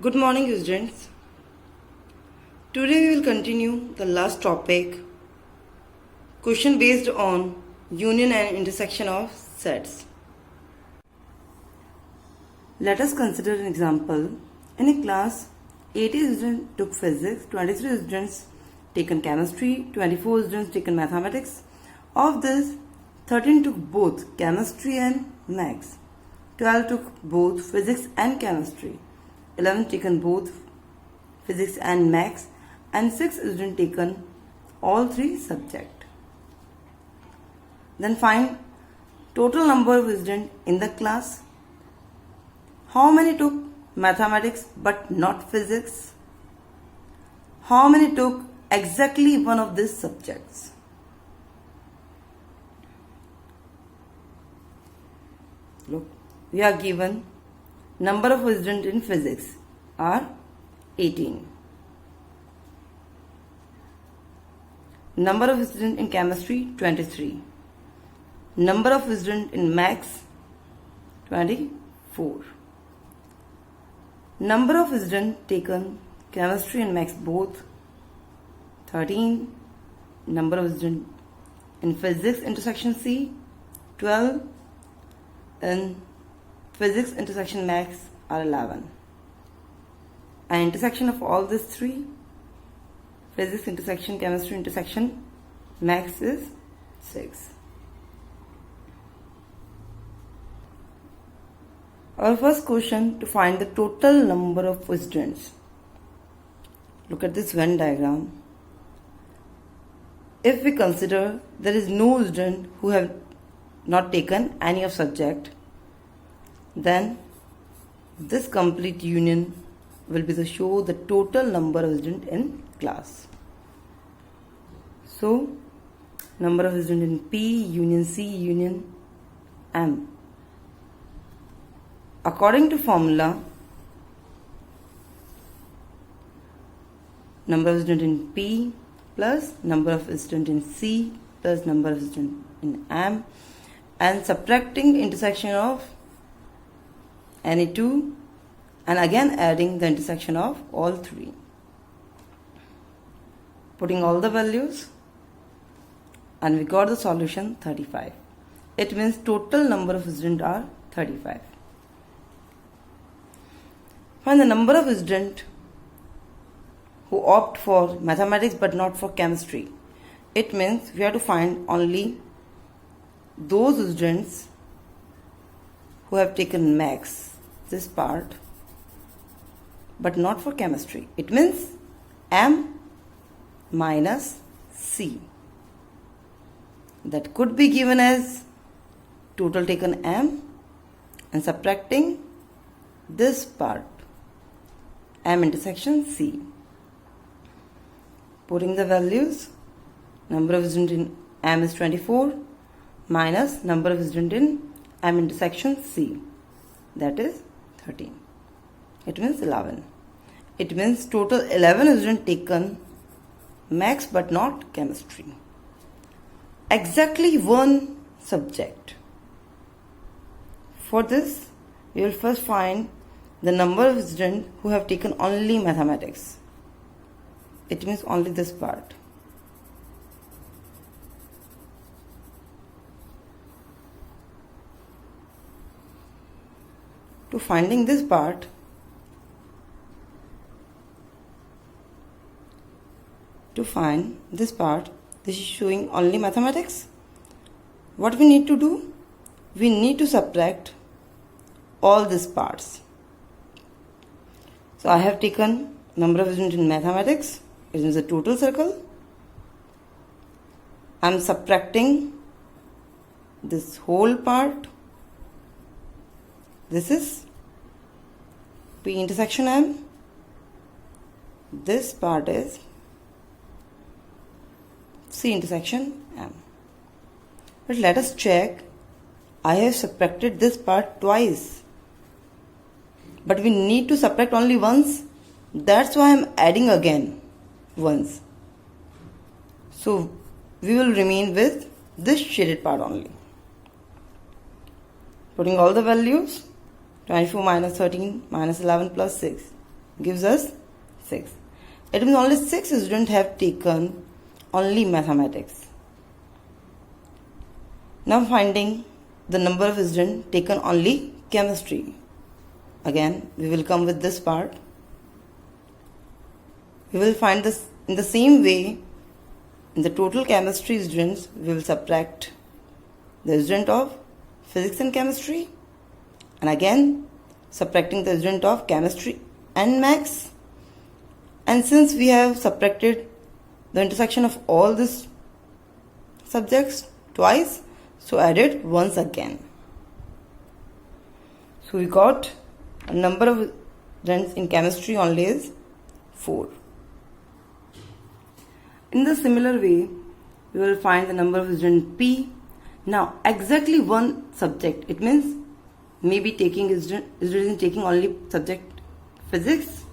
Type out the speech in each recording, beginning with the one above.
Good morning, students. Today we will continue the last topic, question based on union and intersection of sets. Let us consider an example. In a class, 80 students took physics, 23 students taken chemistry, 24 students taken mathematics. Of this, 13 took both chemistry and maths, 12 took both physics and chemistry, 11 taken both physics and maths, and 6 students taken all three subjects. Then find total number of students in the class. How many took mathematics but not physics? How many took exactly one of these subjects? Look, we are given number of students in physics are 18. Number of students in chemistry 23. Number of students in maths 24. Number of students taken chemistry and maths both 13. Number of students in physics intersection C 12. And physics intersection maths are 11. And intersection of all these three, physics intersection chemistry intersection maths, is 6. Our first question, to find the total number of students. Look at this Venn diagram. If we consider there is no student who have not taken any of subject, then this complete union will be to show the total number of students in class. So, number of students in P union C union M. According to formula, number of students in P plus number of students in C plus number of students in M, and subtracting intersection of any two, and again adding the intersection of all three. Putting all the values, and we got the solution 35. It means total number of students are 35. Find the number of students who opt for mathematics but not for chemistry. It means we have to find only those students who have taken maths, this part, but not for chemistry. It means M minus C. That could be given as total taken M and subtracting this part, M intersection C. Putting the values, number of students in M is 24 minus number of students in M intersection C, that is 13. It means 11. It means total 11 students taken maths but not chemistry. Exactly one subject. For this, we will first find the number of students who have taken only mathematics. It means only this part. To finding this part, this is showing only mathematics. What we need to do? We need to subtract all these parts. So I have taken number of students in mathematics. It is a total circle. I am subtracting this whole part. This is P intersection M. This part is C intersection M. But let us check. I have subtracted this part twice. But we need to subtract only once. That's why I am adding again once. So we will remain with this shaded part only. Putting all the values, 24 minus 13 minus 11 plus 6. gives us 6. It means only 6 students have taken only mathematics. Now finding the number of students taken only chemistry. Again, we will come with this part. We will find this in the same way. In the total chemistry students, we will subtract the student of physics and chemistry, and again subtracting the student of chemistry and maths. And since we have subtracted the intersection of all these subjects twice, so add it once again. So we got a number of students in chemistry only is 4. In the similar way, we will find the number of students P. Now exactly one subject. It means maybe students taking only subject physics,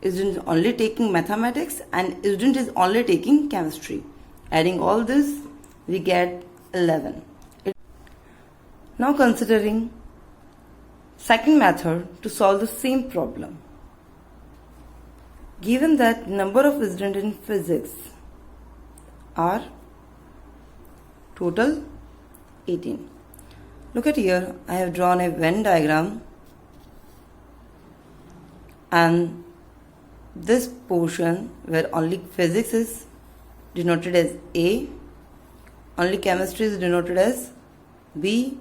students only taking mathematics, and student is only taking chemistry. Adding all this, we get 11. Now considering second method to solve the same problem. Given that number of students in physics are total 18. Look at here, I have drawn a Venn diagram, and this portion where only physics is denoted as A, only chemistry is denoted as B,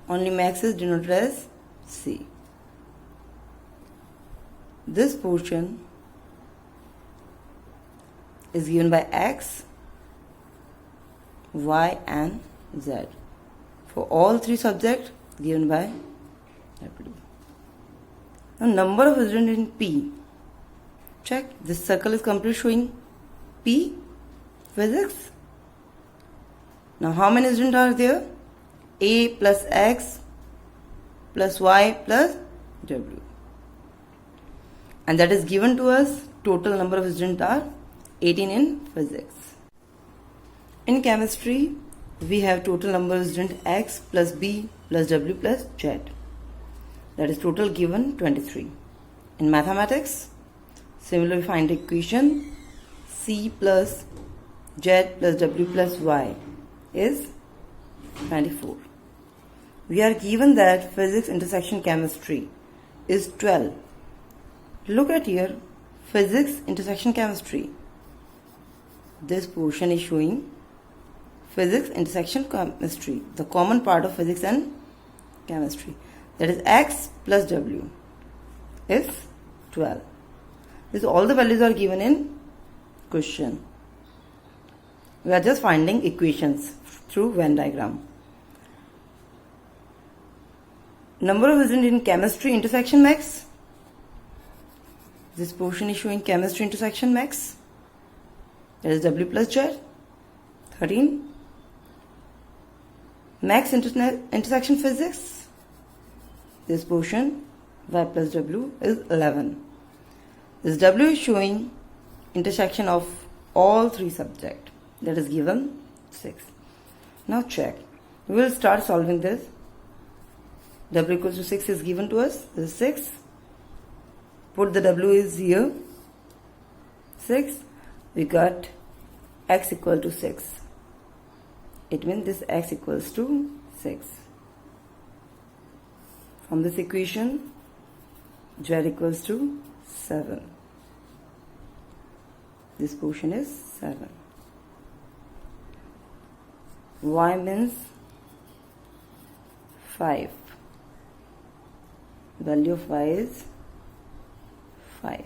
only maths is denoted as C. This portion is given by X, Y and Z. For all three subjects given by W. Now number of students in P. Check, this circle is completely showing P, physics. Now how many students are there? A plus X plus Y plus W. And that is given to us. Total number of students are 18 in physics. In chemistry, we have total number of students X plus B plus W plus Z. That is total given 23. In mathematics, similarly find equation C plus Z plus W plus Y is 24. We are given that physics intersection chemistry is 12. Look at here, physics intersection chemistry. This portion is showing physics intersection chemistry, the common part of physics and chemistry. That is X plus W is 12. This all the values are given in question. We are just finding equations through Venn diagram. Number of students in chemistry intersection max. This portion is showing chemistry intersection max. That is W plus Z, 13. Max intersection physics. This portion Y plus W is 11. This W is showing intersection of all three subjects. That is given 6. Now check. We will start solving this. W equals to 6 is given to us. This is 6. Put the W is here. 6. We got X equal to 6. It means this X equals to 6. From this equation, Z equals to 7. This portion is 7. Y means 5. Value of Y is 5.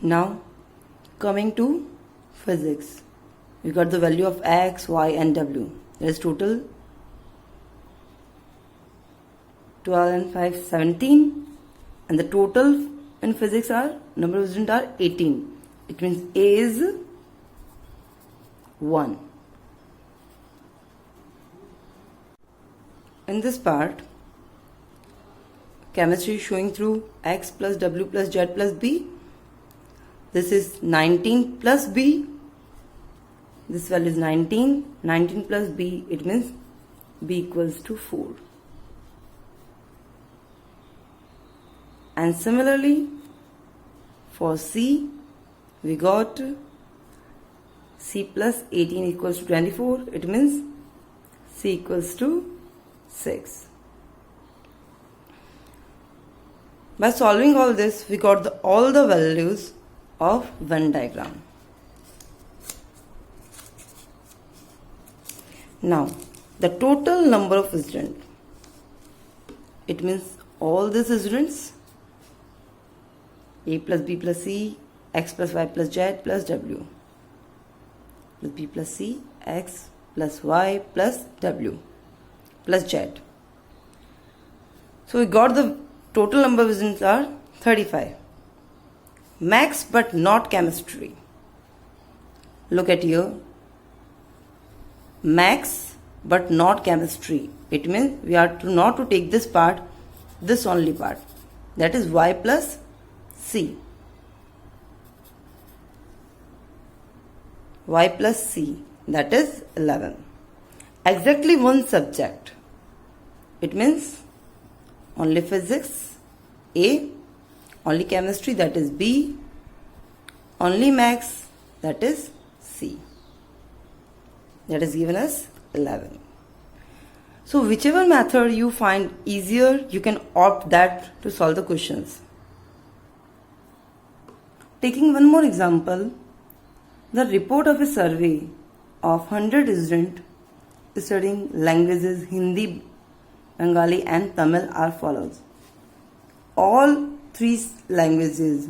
Now coming to physics, we got the value of X, Y and W. There is total 12 and 5, 17, and the total in physics are number of students are 18. It means A is 1. In this part, chemistry is showing through X plus W plus Z plus B. This is 19 plus B. This value is 19. 19 plus B, it means B equals to 4. And similarly for C, we got C plus 18 equals to 24. It means C equals to 6. By solving all this, we got all the values of Venn diagram. Now, the total number of students, it means all these students, A plus B plus C, X plus Y plus Z plus W, plus B plus C, X plus Y plus W plus Z. So we got the total number of students are 35. Max but not chemistry. Look at here. Max but not chemistry. It means we are not to take this part, this only part. That is Y plus C. Y plus C. That is 11. Exactly one subject. It means only physics, A. Only chemistry, that is B. Only max, that is C. That is given as 11. So whichever method you find easier, you can opt that to solve the questions. Taking one more example, the report of a survey of 100 students studying languages Hindi, Bengali and Tamil are follows. All three languages,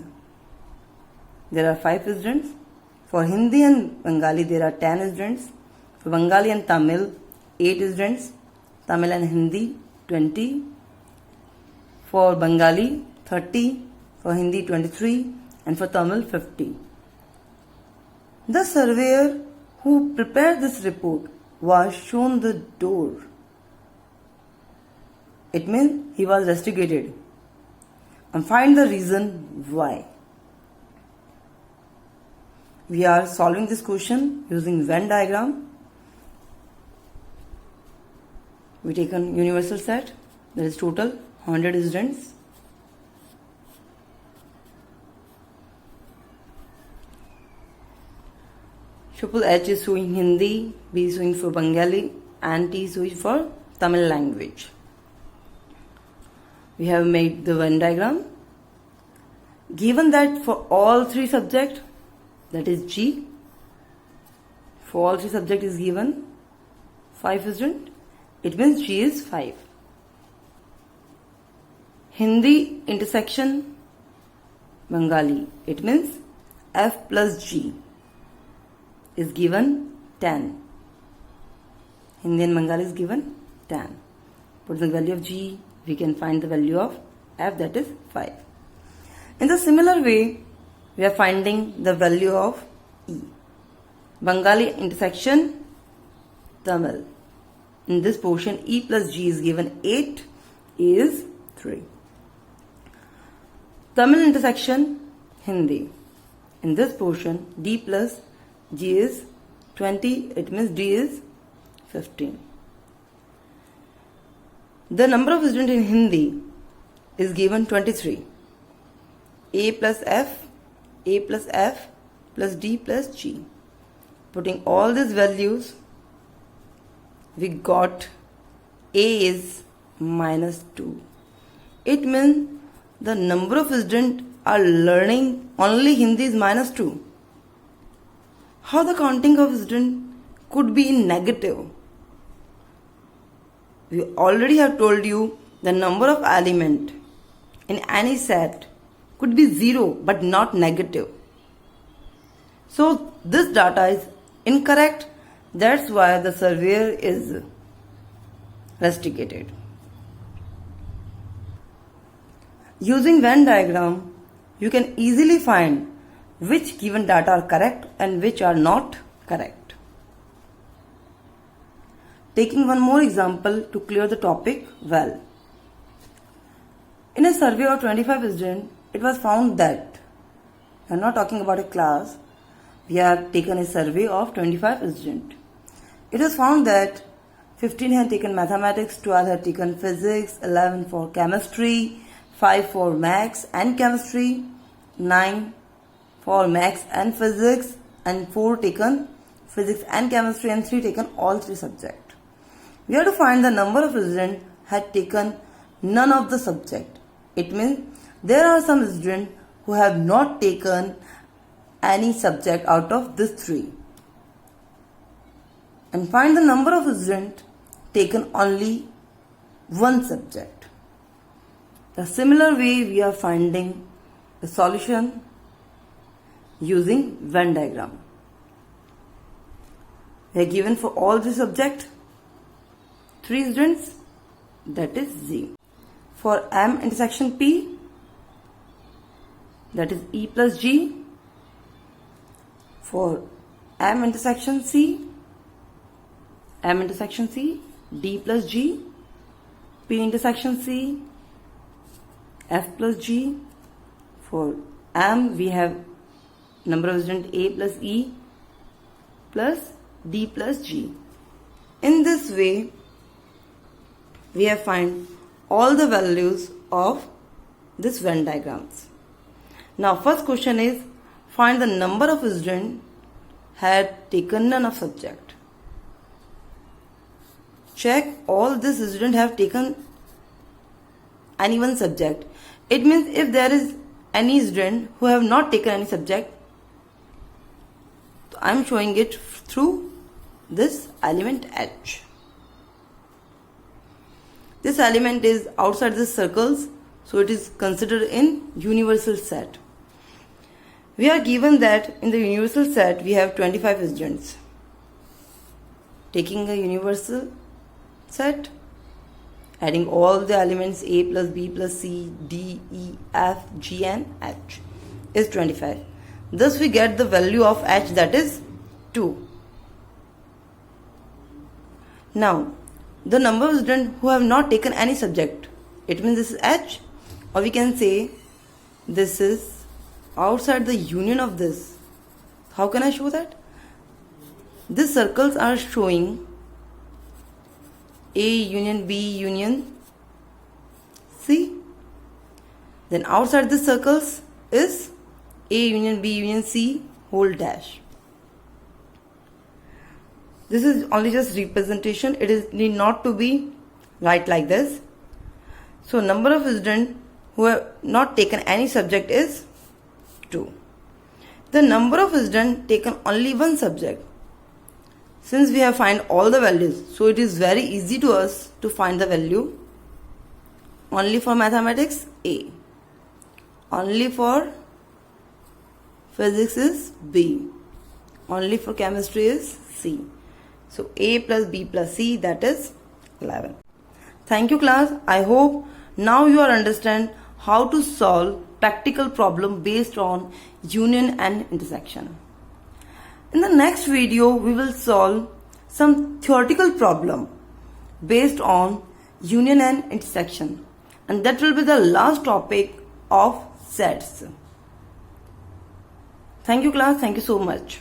there are 5 students. For Hindi and Bengali, there are 10 students. For Bengali and Tamil, 8 students. Tamil and Hindi, 20. For Bengali, 30. For Hindi, 23. And for Tamil, 50. The surveyor who prepared this report was shown the door. It means he was investigated. And find the reason why. We are solving this question using Venn diagram. We take a universal set, that is total 100 students. Triple H is showing Hindi, B is showing for Bengali and T is showing for Tamil language. We have made the Venn diagram. Given that for all 3 subjects, that is G, for all 3 subjects is given 5 students, it means G is 5. Hindi intersection Bengali, it means F plus G is given 10. Hindi and Bengali is given 10. Put the value of G, we can find the value of F, that is 5. In the similar way, we are finding the value of E. Bengali intersection Tamil. In this portion, E plus G is given 8, is 3. Tamil intersection Hindi. In this portion, D plus G is 20, it means D is 15. The number of students in Hindi is given 23. A plus F plus D plus G. Putting all these values, we got A is minus 2. It means the number of students are learning only Hindi is minus 2. How the counting of students could be in negative? We already have told you the number of element in any set could be 0 but not negative. So this data is incorrect. That's why the surveyor is rusticated. Using Venn diagram, you can easily find which given data are correct and which are not correct. Taking one more example to clear the topic well. In a survey of 25 students, it was found that, we are not talking about a class, we have taken a survey of 25 students. It was found that 15 had taken mathematics, 12 had taken physics, 11 for chemistry, 5 for maths and chemistry, 9 for maths and physics, and 4 taken physics and chemistry, and 3 taken all 3 subjects. We have to find the number of students had taken none of the subject. It means there are some students who have not taken any subject out of this 3. And find the number of students taken only one subject. The similar way we are finding the solution using Venn diagram. We are given for all the subject 3 students, that is Z. For M intersection P, that is E plus G. For M intersection C, D plus G. P intersection C, F plus G. For M, we have number of students A plus E plus D plus G. In this way, we have find all the values of this Venn diagrams. Now, first question is find the number of students had taken none of subject. Check all these students have taken any one subject. It means if there is any student who have not taken any subject, I am showing it through this element H. This element is outside the circles, so it is considered in universal set. We are given that in the universal set we have 25 students. Taking a universal set, adding all the elements A plus B plus C, D, E, F, G and H is 25. Thus we get the value of H, that is 2. Now, the number of students who have not taken any subject, it means this is H, or we can say this is outside the union of this. How can I show that? These circles are showing A union B union C. Then outside the circles is A union B union C whole dash. This is only just representation. It is need not to be right like this. So number of students who have not taken any subject is 2. The number of students taken only one subject. Since we have find all the values, so it is very easy to us to find the value. Only for mathematics A. Only for physics is B. Only for chemistry is C. So A plus B plus C, that is 11. Thank you class. I hope now you are understand how to solve practical problem based on union and intersection. In the next video, we will solve some theoretical problem based on union and intersection, and that will be the last topic of sets. Thank you class. Thank you so much.